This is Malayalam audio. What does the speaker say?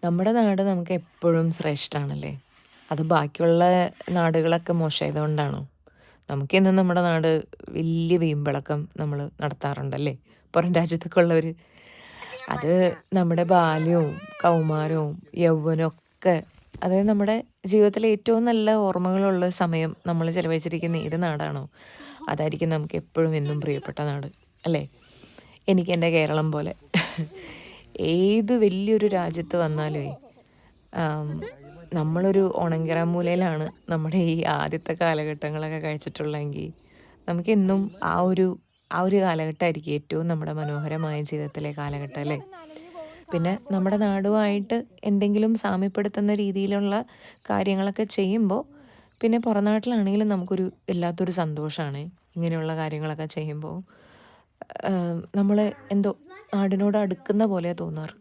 നമ്മുടെ നാട് നമുക്ക് എപ്പോഴും ശ്രേഷ്ഠാണല്ലേ? അത് ബാക്കിയുള്ള നാടുകളൊക്കെ മോശമായതുകൊണ്ടാണോ? നമുക്കിന്നും നമ്മുടെ നാട് വലിയ വീമ്പിളക്കം നമ്മൾ നടത്താറുണ്ടല്ലേ? പുറം രാജ്യത്തൊക്കെ ഉള്ളവർ. അത് നമ്മുടെ ബാല്യവും കൗമാരവും യൗവനവും ഒക്കെ, അതായത് നമ്മുടെ ജീവിതത്തിലെ ഏറ്റവും നല്ല ഓർമ്മകളുള്ള സമയം നമ്മൾ ചിലവഴിച്ചിരിക്കുന്ന ഏത് നാടാണോ അതായിരിക്കും നമുക്ക് എപ്പോഴും എന്നും പ്രിയപ്പെട്ട നാട്, അല്ലേ? എനിക്ക് എൻ്റെ കേരളം പോലെ ഏത് വലിയൊരു രാജ്യത്ത് വന്നാലുവേ ആം, നമ്മളൊരു ഉണങ്ങിറാമൂലയിലാണ് നമ്മുടെ ഈ ആദ്യത്തെ കാലഘട്ടങ്ങളൊക്കെ കഴിച്ചിട്ടുള്ളതെങ്കിൽ നമുക്കെന്നും ആ ഒരു കാലഘട്ടമായിരിക്കും ഏറ്റവും നമ്മുടെ മനോഹരമായ ജീവിതത്തിലെ കാലഘട്ടം, അല്ലേ? പിന്നെ നമ്മുടെ നാടുമായിട്ട് എന്തെങ്കിലും സാമ്യപ്പെടുത്തുന്ന രീതിയിലുള്ള കാര്യങ്ങളൊക്കെ ചെയ്യുമ്പോൾ പിന്നെ പുറം നാട്ടിലാണെങ്കിലും നമുക്കൊരു വല്ലാത്തൊരു സന്തോഷമാണ് ഇങ്ങനെയുള്ള കാര്യങ്ങളൊക്കെ ചെയ്യുമ്പോൾ. നമ്മൾ എന്തോ നാടിനോട് അടുക്കുന്ന പോലെ തോന്നാറ്.